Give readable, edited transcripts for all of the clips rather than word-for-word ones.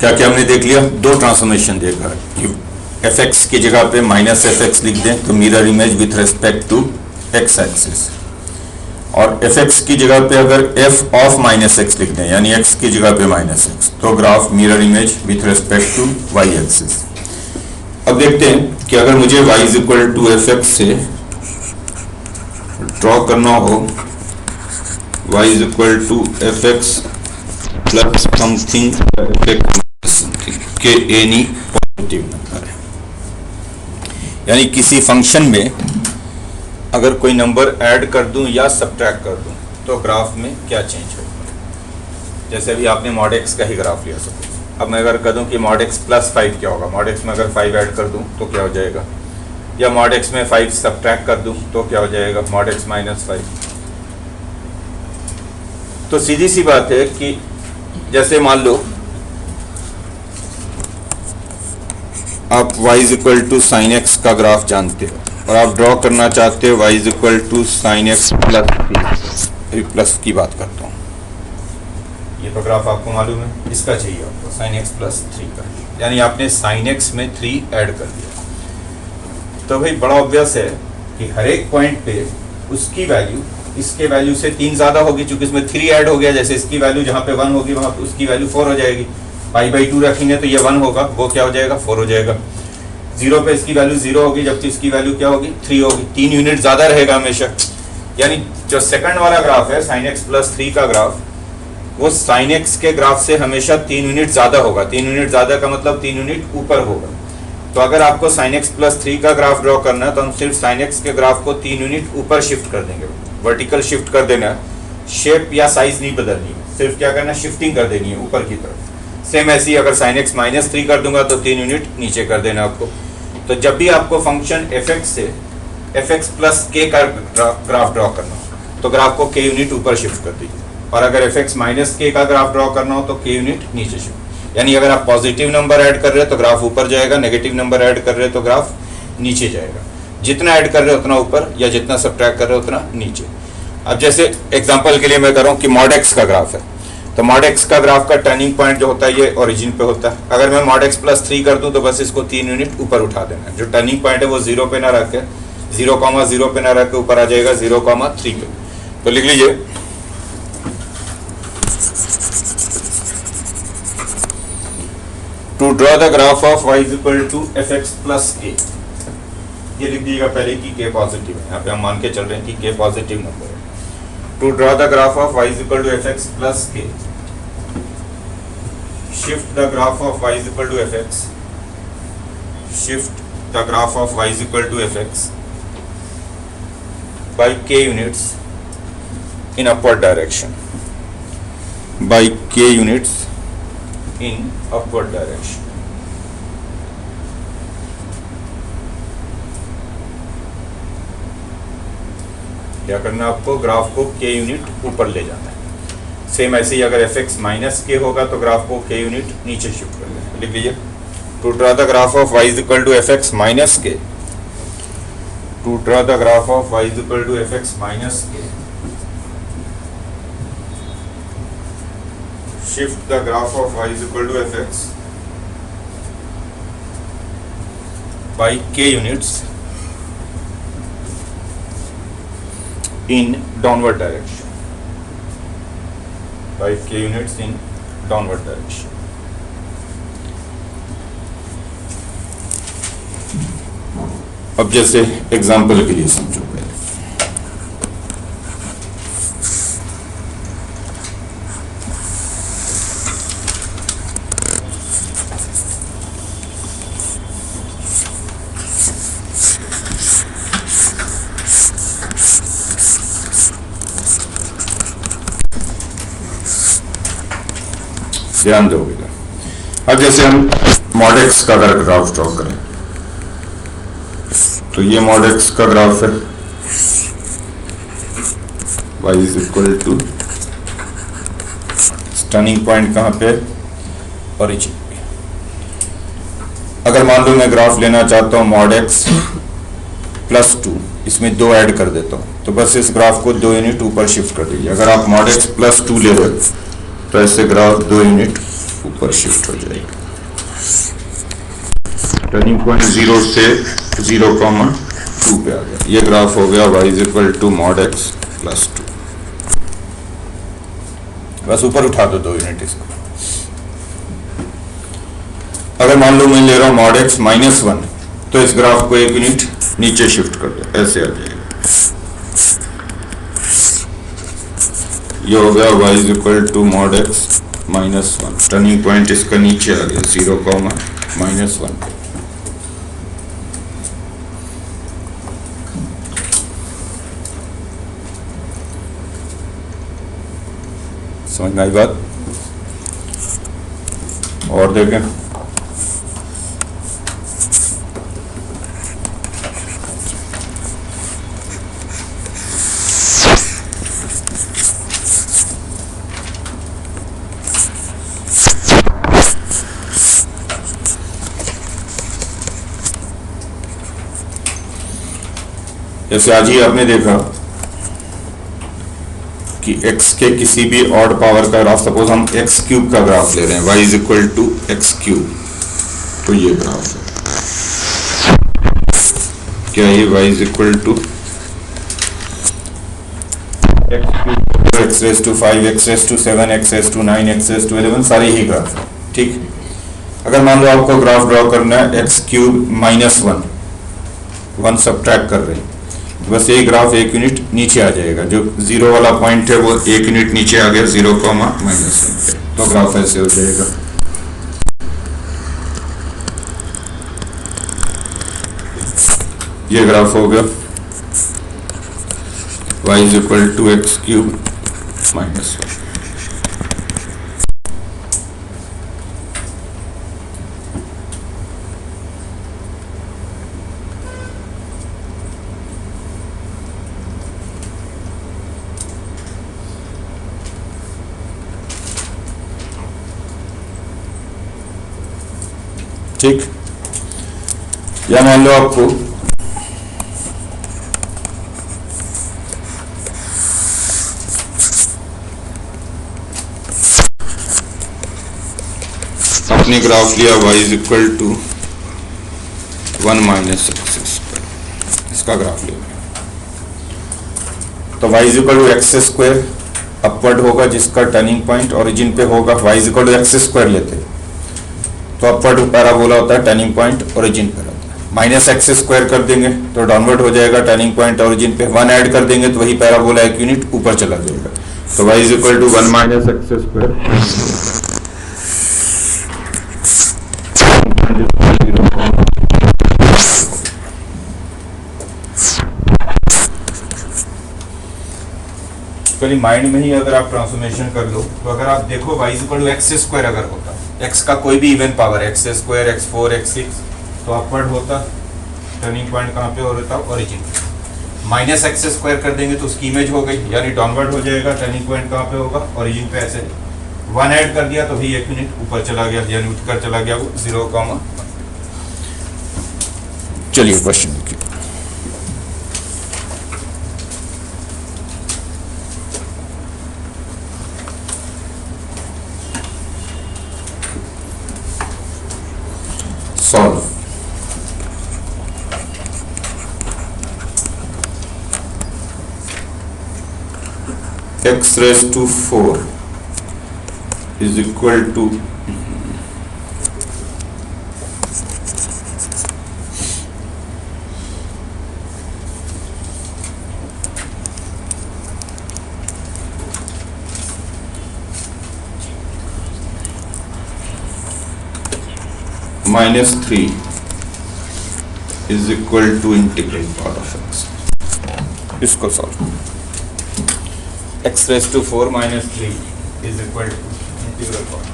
क्या क्या हमने देख लिया, दो ट्रांसफॉर्मेशन देखा कि एफ एक्स की जगह पे माइनस एफ एक्स लिख दें तो mirror image with respect to x axis, और एफ एक्स की जगह पे अगर एफ ऑफ माइनस एक्स लिख दें यानी एक्स की जगह पे माइनस एक्स, तो graph mirror image with respect to y axis. अब देखते हैं कि अगर मुझे y is equal to f x से ड्रॉ करना हो, y is equal to f x plus something k any positive number है, यानी किसी फंक्शन में अगर कोई नंबर ऐड कर दूं या सब्ट्रैक्ट कर दूं तो ग्राफ में क्या चेंज होगा। जैसे अभी आपने मॉड एक्स का ही ग्राफ लिया सको, अब मैं अगर कह दूं कि मॉड एक्स प्लस 5 क्या होगा, मॉड एक्स में अगर 5 ऐड कर दूं तो क्या हो जाएगा, या मॉड एक्स में 5 सब्ट्रैक्ट कर दूं तो क्या हो जाएगा, मॉड एक्स माइनस 5। तो सीधी सी बात है कि जैसे मान लो आप y is equal to sine x का ग्राफ जानते हो और आप ड्रॉ करना चाहते हो y is equal to sine x plus 3, plus की बात करता हूँ, ये तो ग्राफ आपको मालूम है, इसका चाहिए आपको साइन एक्स प्लस 3 का, यानी आपने साइन एक्स में 3 ऐड कर दिया। तो भाई बड़ा ऑब्वियस है कि हर एक पॉइंट पे उसकी वैल्यू इसके वैल्यू से 3 ज़्यादा होगी, चूंकि इसमें 3 ऐड हो गया। जैसे इसकी वैल्यू जहाँ पे 1 होगी वहाँ पे उसकी वैल्यू 4 हो जाएगी, π/2 रखेंगे तो ये 1 होगा, वो क्या हो जाएगा 4 हो जाएगा। 0 पे इसकी वैल्यू 0 होगी, जबकि इसकी वैल्यू क्या होगी 3 होगी, 3 यूनिट ज़्यादा रहेगा हमेशा। यानी जो सेकंड वाला ग्राफ है साइन एक्स प्लस 3 का ग्राफ, वो साइन एक्स के ग्राफ से हमेशा 3 यूनिट ज़्यादा होगा। 3 यूनिट ज़्यादा का मतलब 3 यूनिट ऊपर होगा। तो अगर आपको साइन एक्स प्लस 3 का ग्राफ ड्रॉ करना है तो हम सिर्फ साइन एक्स के ग्राफ को 3 यूनिट ऊपर शिफ्ट कर देंगे, वर्टिकल शिफ्ट कर देना, शेप या साइज नहीं बदलनी है, सिर्फ क्या करना शिफ्टिंग कर देनी है ऊपर की तरफ। सेम ऐसे ही अगर साइन एक्स माइनस 3 कर दूंगा तो 3 यूनिट नीचे कर देना आपको। तो जब भी आपको फंक्शन एफ एक्स से एफ एक्स प्लस के का ग्राफ ड्रॉ करना हो तो ग्राफ को के यूनिट ऊपर शिफ्ट कर दीजिए, और अगर एफ एक्स माइनस के का ग्राफ ड्रॉ करना हो तो के यूनिट नीचे शिफ्ट। यानी अगर आप पॉजिटिव नंबर ऐड कर रहे हो तो ग्राफ ऊपर जाएगा, नेगेटिव नंबर ऐड कर रहे हो तो ग्राफ नीचे जाएगा। जितना ऐड कर रहे हो उतना ऊपर, या जितना सब्ट्रैक्ट कर रहे हो उतना नीचे। अब जैसे एग्जांपल के लिए मैं कर रहा हूँ कि मॉड एक्स का ग्राफ है, तो मॉड एक्स का ग्राफ का टर्निंग पॉइंट जो होता है ये ओरिजिन पे होता है। अगर मैं मॉड एक्स प्लस 3 कर दूं तो बस इसको 3 यूनिट ऊपर उठा देना है। जो टर्निंग पॉइंट है वो 0 पे ना रख के 0,0 पे ना रख के ऊपर आ जाएगा 0,3 पे। तो लिख लीजिए to draw the graph of y is equal to f x plus k, ये लिख दीजिएगा पहले कि के पॉजिटिव है, यहाँ पे हम मान के चल रहे हैं कि के पॉजिटिव नंबर है। To draw the graph of y is equal to fx plus k, shift the graph of y is equal to fx, shift the graph of y is equal to fx by k units in upward direction, by k units in upward direction. क्या करना आपको, graph को k unit ऊपर ले जाना है। Same ऐसे ही अगर एफ एक्स माइनस के होगा तो ग्राफ को k यूनिट नीचे शिफ्ट कर लेना। लिख लीजिए to draw the graph of y is equal to f x minus k, to draw the graph of y is equal to f x minus k, shift the graph of y is equal to f x by k units in downward direction, by k units in downward direction. अब जैसे example के लिए समझो पहले, ध्यान दोगे। अब जैसे हम मॉड एक्स का अगर ग्राफ ड्रॉ करें तो ये मॉड एक्स का ग्राफ है, y is equal to turning point कहाँ पे, ओरिजिन पे। अगर मान लो मैं ग्राफ लेना चाहता हूँ मॉड एक्स प्लस 2, इसमें 2 ऐड कर देता हूँ तो बस इस ग्राफ को 2 यूनिट ऊपर शिफ्ट कर दीजिए। अगर आप मॉड एक्स प्लस 2 ले रहे हो तो ऐसे ग्राफ 2 यूनिट ऊपर शिफ्ट हो जाएगी। टर्निंग पॉइंट 0 से 0,2 पे आ गया। ये ग्राफ हो गया y is equal to mod x plus 2। बस ऊपर उठा दो 2 यूनिट इसको। अगर मान लो मैं ले रहा हूं मॉड x -1, तो इस ग्राफ को 1 यूनिट नीचे शिफ्ट कर दो, ऐसे आ जाएगा। ये हो गया y is equal to mod x -1। Turning point इसका नीचे आ गया 0,-1। समझ में आई बात? और देखें, जैसे आज ही आपने देखा कि x के किसी भी ऑड पावर का ग्राफ, सपोज हम x³ का ग्राफ ले रहे हैं, y is equal to x³, तो ये ग्राफ है क्या? ये y is equal to x⁵, x⁵7, x⁵9, x⁵11, सारे ही ग्राफ है। ठीक, अगर मान लो आपको ग्राफ ड्रॉ करना है x³ -1 सबट्रैक्ट कर रहे हैं, बस ये ग्राफ 1 यूनिट नीचे आ जाएगा। जो 0 वाला पॉइंट है वो 1 यूनिट नीचे आ गया 0,-1, तो ग्राफ ऐसे हो जाएगा। ये ग्राफ हो गया y is equal to x³ -1। ठीक, या मान लो आपको अपने ग्राफ लिया y is equal to 1 -x², इसका ग्राफ लिया, तो y is equal to x² upward होगा, जिसका टर्निंग पॉइंट ओरिजिन पे होगा। y is equal to x² लेते हैं तो अपवर्ड पैराबोला होता है, टर्निंग पॉइंट ओरिजिन पे रहता है। -x² कर देंगे तो डाउनवर्ड हो जाएगा, टर्निंग पॉइंट ओरिजिन पे। 1 ऐड कर देंगे तो वही पैराबोला 1 यूनिट ऊपर चला जाएगा। तो y is equal to 1 -x²। Actually mind में ही अगर आप ट्रांसफॉर्मेशन कर लो, तो अगर आप देखो y is equal to x² अगर होता, x का कोई भी even power x², x4, x6, तो अपवर्ड होता, टर्निंग पॉइंट कहाँ पे होता? ओरिजिन। -x² कर देंगे तो उसकी इमेज हो गई, यानी डाउनवर्ड हो जाएगा, टर्निंग पॉइंट कहाँ पे होगा? ओरिजिन पे। ऐसे 1 ऐड कर दिया तो भी 1 यूनिट ऊपर चला गया, यानी उठकर चला गया वो 0, चलिए क्वेश्चन देखिए। Solve. x⁴ is equal to -3 is equal to integral part of x। इसको solve. x⁴ -3 is equal to integral part।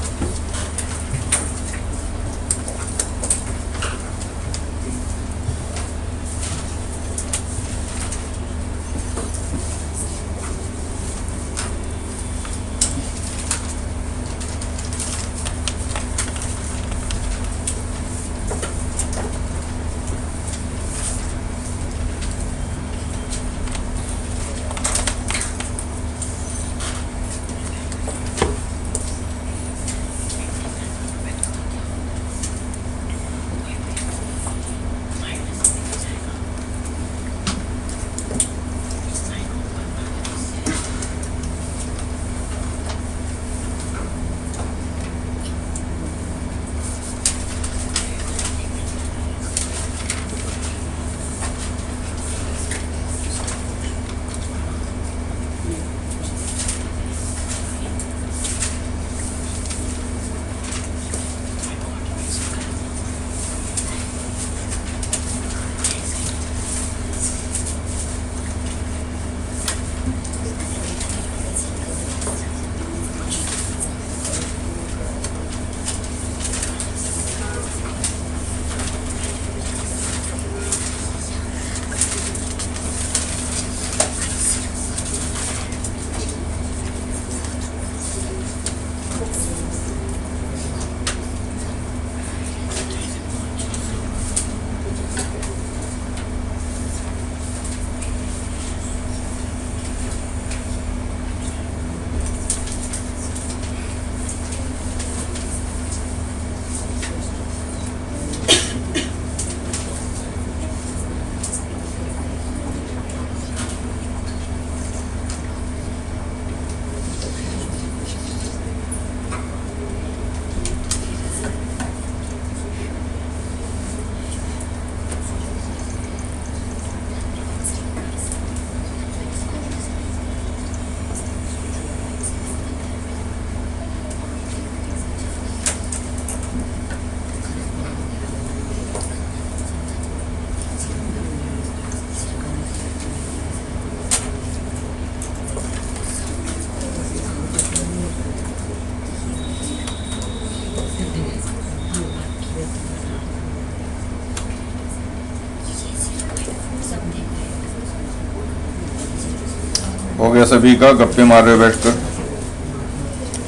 हो गया सभी का? गप्पे मार रहे हो बैठकर?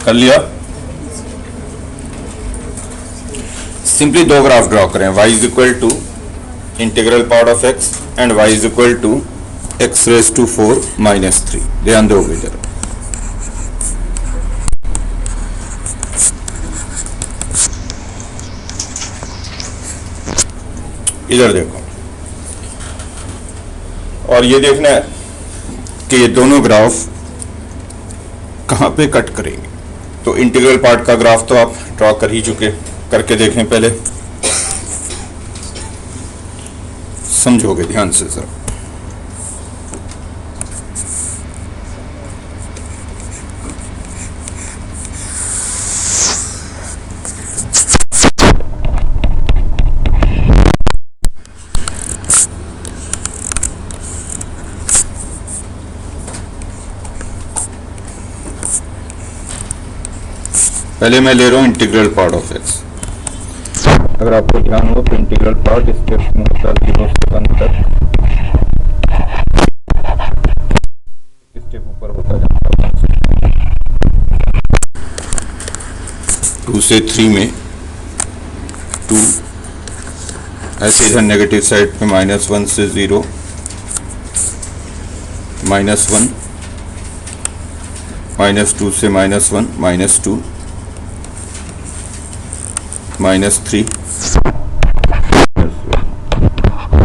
कर लिया? सिंपली दो ग्राफ ड्रॉ करें, y is equal to integral part of x and y is equal to x raise to 4 minus 3। ध्यान दोगे जरा। इधर देखो और ये देखना है कि ये दोनों ग्राफ कहाँ पे कट करेंगे। तो इंटीग्रल पार्ट का ग्राफ तो आप ड्रॉ कर ही चुके, करके देखें पहले, समझोगे ध्यान से सर। पहले मैं ले रहा हूं इंटीग्रल पार्ट ऑफ एक्स। अगर आपको ध्यान हो तो इंटीग्रल पार्ट स्टेप में होता है 0 से 1 तक, स्टेप ऊपर होता जाता है 2 से 3 में 2, ऐसे इधर नेगेटिव साइड पे -1 से 0, -1, -2 से -1, -2, -3,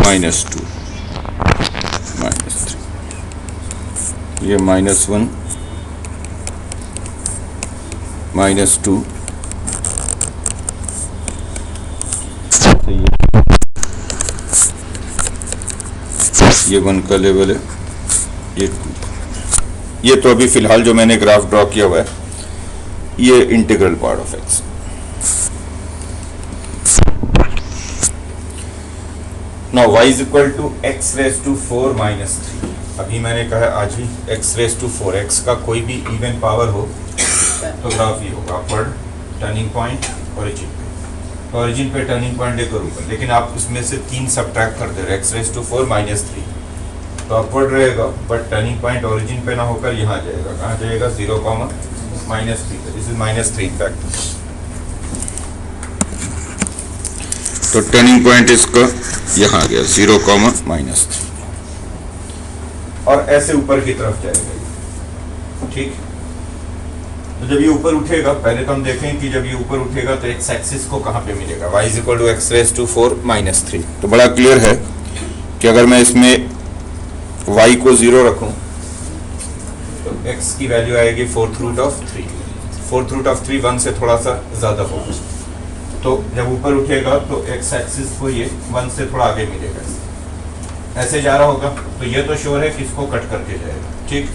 -2, -3, ये -1, -2, ये 1 का लेवल है, ये 2। ये तो अभी फिलहाल जो मैंने ग्राफ ड्रॉ किया हुआ है ये integral part of x. Now y is equal to x raise to 4 minus 3। अभी मैंने कहा आज ही x रेज टू 4, x का कोई भी इवन पावर हो तो ग्राफ ये होगा अपवर्ड, टर्निंग पॉइंट, ओरिजिन पे। तो ओरिजिन पे टर्निंग पॉइंट लेकर ऊपर, लेकिन आप उसमें से 3 सबट्रैक्ट कर दे रहे, x रेज टू 4 माइनस 3, तो अपवर्ड रहेगा, बट टर्निंग पॉइंट ओरिजिन पे ना होकर यहाँ जाएगा। कहाँ जाएगा? 0, -3। This is -3 in fact. तो टर्निंग पॉइंट इसका यहाँ आ गया 0, -3, और ऐसे ऊपर की तरफ जाएगा। ठीक, तो जब ये ऊपर उठेगा, पहले तो हम देखें कि जब ये ऊपर उठेगा तो एक्स एक्सिस को कहाँ पे मिलेगा? y is equal to x raise to 4 minus 3। तो बड़ा क्लियर है कि अगर मैं इसमें y को 0 रखूं तो x की वैल्यू आएगी 4th root of 3। 4th root of 3 1 से थोड़ा सा ज़्यादा होगा, तो जब ऊपर उठेगा तो x एक्सिस को ये 1 से थोड़ा आगे मिलेगा, ऐसे जा रहा होगा। तो ये तो श्योर है कि इसको कट करके जाएगा। ठीक,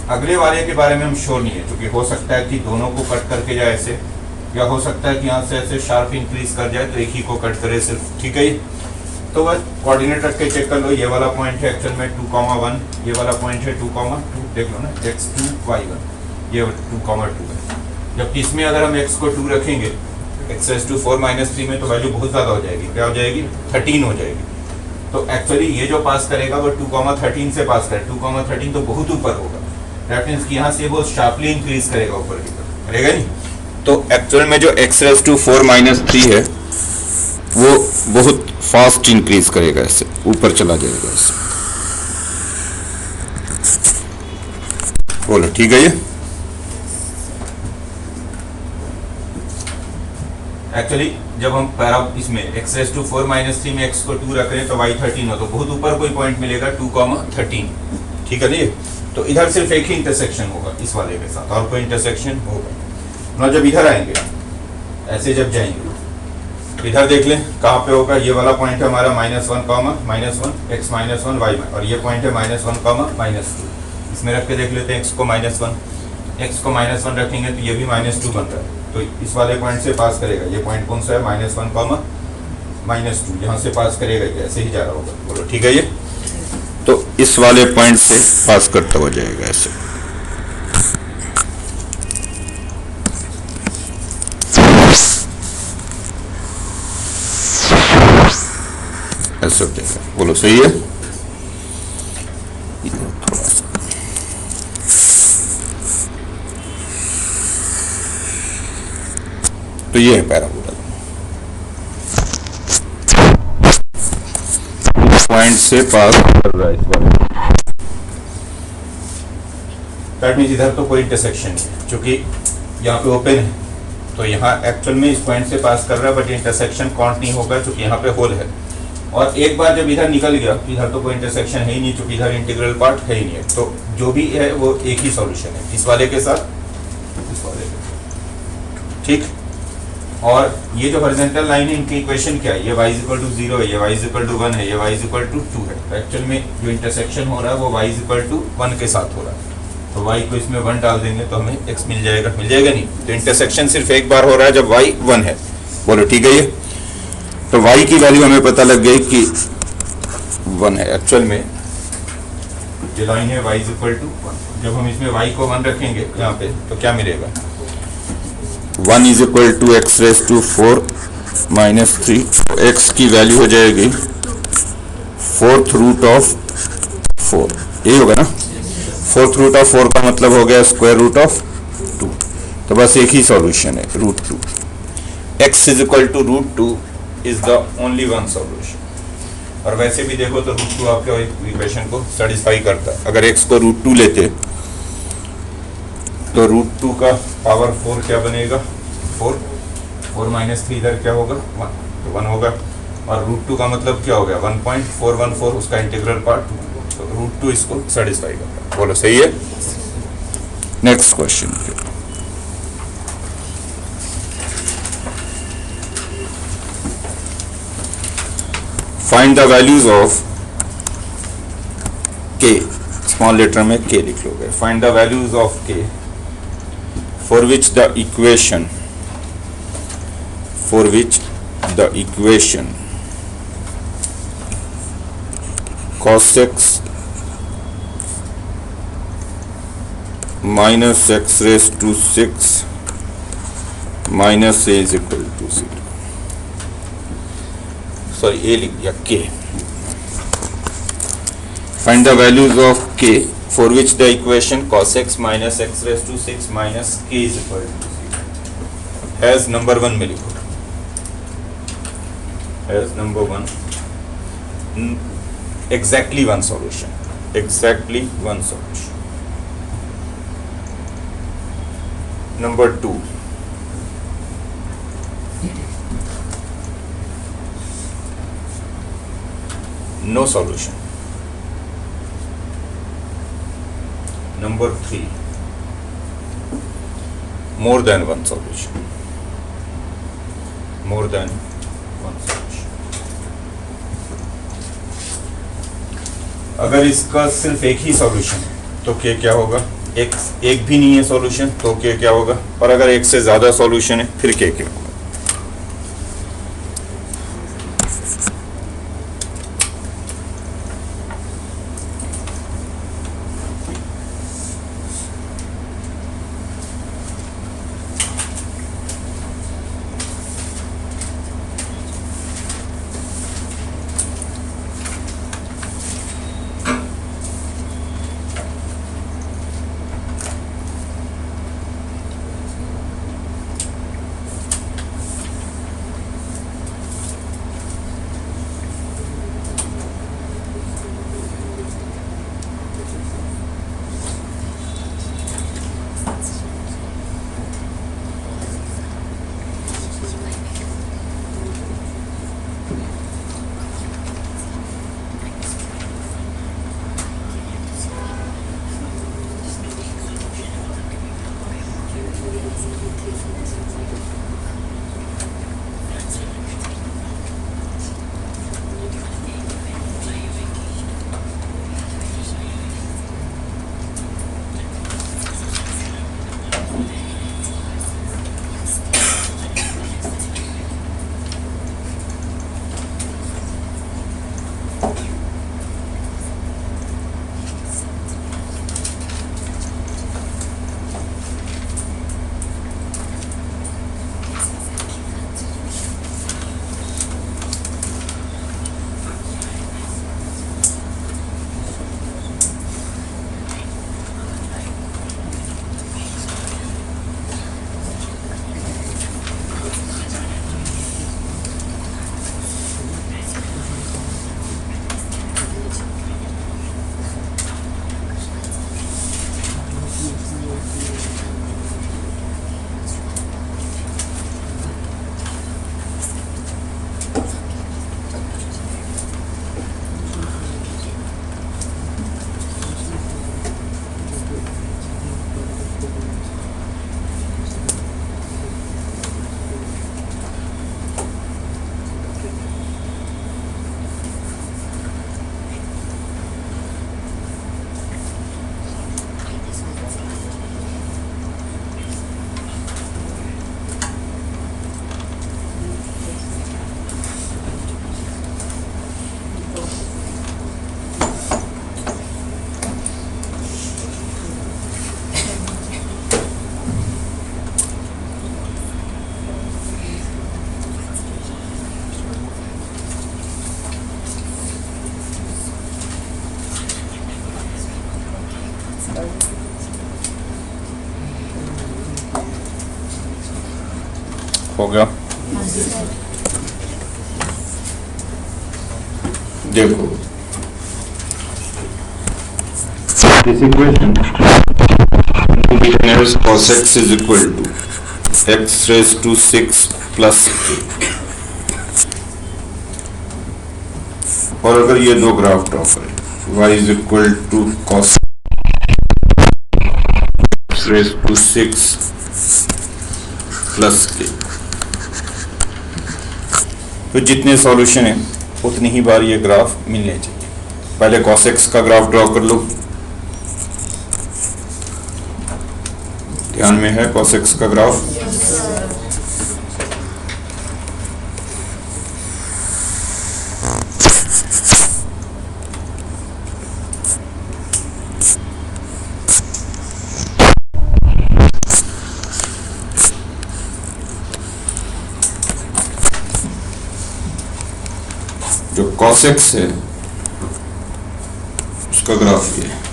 अगले वाले के बारे में हम श्योर नहीं है, क्योंकि हो सकता है कि दोनों को कट करके जाए ऐसे, या हो सकता है कि यहाँ से ऐसे शार्प इंक्रीज कर जाए तो एक ही को कट करे सिर्फ। ठीक है, तो बस कोऑर्डिनेट रख के चेक कर लो। ये वाला पॉइंट है एक्चुअल में 2,1, ये वाला पॉइंट है 2,2, देख लो ना, x2 y1, ये 2,2 है। जबकि इसमें अगर हम x को 2 रखेंगे x रेज़ टू 4 माइनस 3 में, तो वैल्यू बहुत ज़्यादा हो जाएगी। क्या हो जाएगी? 13 हो जाएगी। तो एक्चुअली ये जो पास करेगा वो 2,13 से पास करे, 2,13 तो बहुत ऊपर होगा। दैट मीन्स कि यहाँ से बहुत शार्पली इंक्रीज करेगा ऊपर की तरफ। करेगा नहीं। तो एक्चुअल में जो x रेज टू 4 माइनस 3 है वो बहुत फास्ट इंक्रीज करेगा, ऐसे ऊपर चला जाएगा ऐसे। बोलो ठीक है ये। एक्चुअली जब हम पैरा इसमें x रेज टू 4 माइनस 3 में x को 2 रख रहे हैं तो y 13 हो, तो बहुत ऊपर कोई पॉइंट मिलेगा 2,13, ठीक है नहीं। तो इधर सिर्फ एक ही इंटरसेक्शन होगा इस वाले के साथ, और कोई इंटरसेक्शन होगा ना। जब इधर आएंगे ऐसे जब जाएंगे इधर देख लें कहाँ पे होगा, ये वाला पॉइंट है हमारा -1, x -1 y में, और ये पॉइंट है -1, -2। इसमें रख के देख लेते हैं x को -1 रखेंगे तो ये भी -2 बन रहा है, तो इस वाले पॉइंट से पास करेगा। ये पॉइंट कौन सा है, -1, -2, यहाँ से पास करेगा, ये ऐसे ही जा रहा होगा। बोलो ठीक है ये। तो इस वाले पॉइंट से पास करता हो जाएगा ऐसे। ऐसे हो जाएगा। बोलो सही है। थोड़ा सा तो ये है पैराबोला, पॉइंट से पास कर रहा है इस बार। दैट मीन्स इधर तो कोई इंटरसेक्शन नहीं है, क्योंकि यहाँ पे ओपन है तो यहाँ एक्चुअल में इस पॉइंट से पास कर रहा है, बट इंटरसेक्शन काउंट नहीं होगा क्योंकि यहाँ पे होल है। और एक बार जब इधर निकल गया इधर तो कोई इंटरसेक्शन है ही नहीं, क्योंकि इधर इंटीग्रल पार्ट है ही नहीं है। तो जो भी है वो एक ही सॉल्यूशन है, इस वाले के साथ इस वाले के साथ, ठीक। और ये जो हॉरिजॉन्टल लाइन है इनकी इक्वेशन क्या है, ये y = 0 है, ये y = 1 है, ये y = 2 है। तो एक्चुअल में जो इंटरसेक्शन हो रहा है वो y = 1 के साथ हो रहा है, तो y को इसमें 1 डाल देंगे तो हमें x मिल जाएगा नहीं। तो इंटरसेक्शन सिर्फ एक बार हो रहा है जब y 1 है। बोलो ठीक है ये। तो y की वैल्यू हमें पता लग गई कि 1 है। एक्चुअल में जो लाइन है y = 1, जब हम इसमें y को 1 रखेंगे यहाँ पे तो क्या मिलेगा, 1 = x raise to 4 minus 3, x की वैल्यू हो जाएगी 4th रूट ऑफ 4, यही होगा ना। 4th रूट ऑफ 4 का मतलब हो गया स्क्वायर रूट ऑफ 2। तो बस एक ही सॉल्यूशन है, √2। x = √2 is the only one solution. और वैसे भी देखो तो √2 आपके इक्वेशन को सेटिस्फाई करता है। अगर x को √2 लेते तो √2 का पावर 4 क्या बनेगा, 4 माइनस 3 इधर क्या होगा 1, तो 1 होगा। और √2 का मतलब क्या हो गया 1.414, उसका इंटीग्रल पार्ट, तो √2 इसको सेटिस्फाई करता है। बोलो सही है। Next question, find the values of k, small letter में k लिख लोगे। Find the values of k for which the equation cos x minus x raised to 6 minus a is equal to 0, sorry a लिख दिया k। find the values of k for which the equation cos x minus x raised to 6 minus k is equal to 0 has number 1 में लिखो, has number 1 exactly one solution, number 2 no solution, number 3 more than one solution, अगर इसका सिर्फ एक ही solution है तो क्या होगा, एक भी नहीं है सॉल्यूशन तो क्या होगा, और अगर एक से ज्यादा सॉल्यूशन है फिर क्या होगा। हो गया। देखो this equation is cos x is equal to x raised to 6 plus k। और अगर ये दो ग्राफ ड्रॉ करें y is equal to cos x raised to 6 plus k, तो जितने सॉल्यूशन है उतनी ही बार ये ग्राफ मिलने चाहिए। पहले cos x का ग्राफ ड्रॉ कर लो, ध्यान में है cos x का ग्राफ। जो cos x है उसका ग्राफ ये है।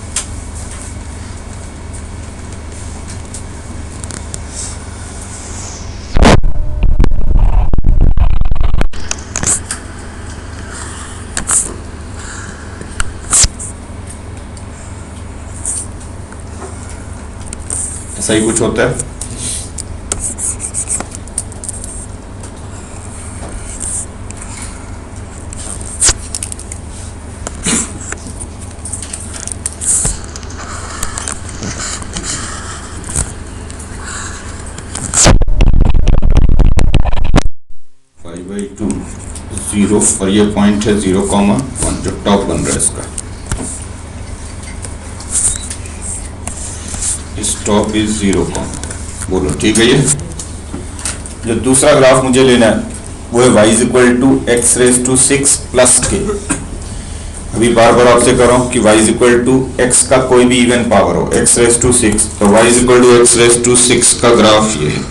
ऐसा ही कुछ होता है। बाई 2 0 और ये पॉइंट है 0,1 जो टॉप बन रहा है इसका। टॉप इज 0, बोलो ठीक है। ये जो दूसरा ग्राफ मुझे लेना है वो है y is equal to x raise to 6 plus k. अभी बार बार आपसे कर रहा हूं कि y is equal to x का कोई भी इवन पावर हो, x रेज टू 6, तो y is equal to x raise to 6 का ग्राफ ये है।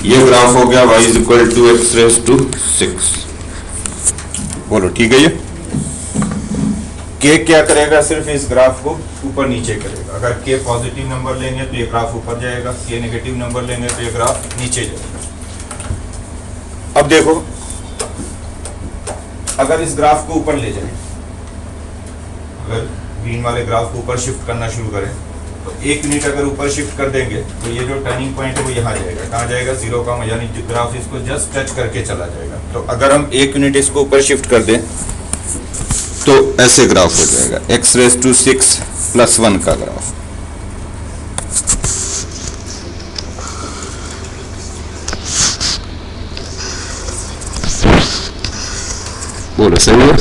ये ग्राफ हो गया y is equal to x raise to 6, बोलो ठीक है। ये के क्या करेगा, सिर्फ इस ग्राफ को ऊपर नीचे करेगा। अगर के पॉजिटिव नंबर लेंगे तो ये ग्राफ ऊपर जाएगा, के नेगेटिव नंबर लेंगे तो ये ग्राफ नीचे जाएगा। अब देखो अगर इस ग्राफ को ऊपर ले जाए, अगर ग्रीन वाले ग्राफ को ऊपर शिफ्ट करना शुरू करें तो 1 यूनिट अगर ऊपर शिफ्ट कर देंगे तो ये जो टर्निंग पॉइंट है वो यहाँ जाएगा। कहाँ जाएगा, 0, यानी ग्राफ इसको जस्ट टच करके चला जाएगा। तो अगर हम 1 यूनिट इसको ऊपर शिफ्ट कर दें तो ऐसे ग्राफ हो जाएगा, x रेज टू 6 प्लस 1 का ग्राफ। बोलो सही है।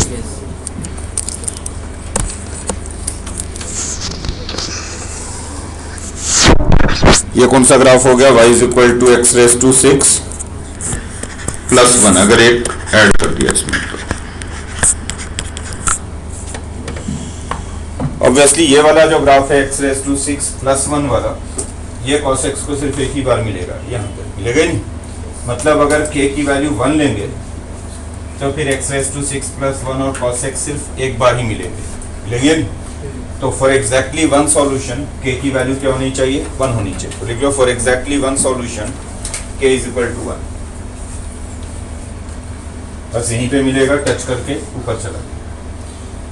ये कौन सा ग्राफ हो गया, y is equal to x raise to 6 plus 1, अगर एक ऐड कर दिया इसमें तो ऑब्वियसली ये वाला जो ग्राफ है x रेज टू 6 प्लस 1 वाला, ये cos x को सिर्फ एक ही बार मिलेगा, यहाँ पे मिलेगा ही नहीं। मतलब अगर k की वैल्यू 1 लेंगे तो फिर x रेज टू 6 प्लस 1 और cos x सिर्फ एक बार ही मिलेंगे नहीं। तो for exactly one solution k की वैल्यू क्या होनी चाहिए, 1 होनी चाहिए। तो लिख लो for exactly one solution k is equal to 1, बस यहीं पे मिलेगा, टच करके ऊपर चला।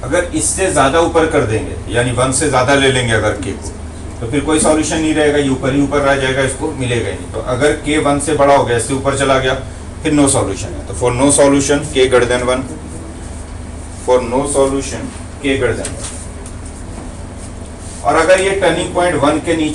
अगर इससे ज्यादा ऊपर कर देंगे यानी 1 से ज्यादा ले लेंगे अगर k को, तो फिर कोई सॉल्यूशन नहीं रहेगा, ये ऊपर ही ऊपर रह जाएगा, इसको मिलेगा ही नहीं। तो अगर k 1 से बड़ा हो गया, इससे ऊपर चला गया, फिर नो सॉल्यूशन है। तो for no solution k greater than 1, for no solution k greater than 1। और अगर ये टर्निंग पॉइंट 1 के नीचे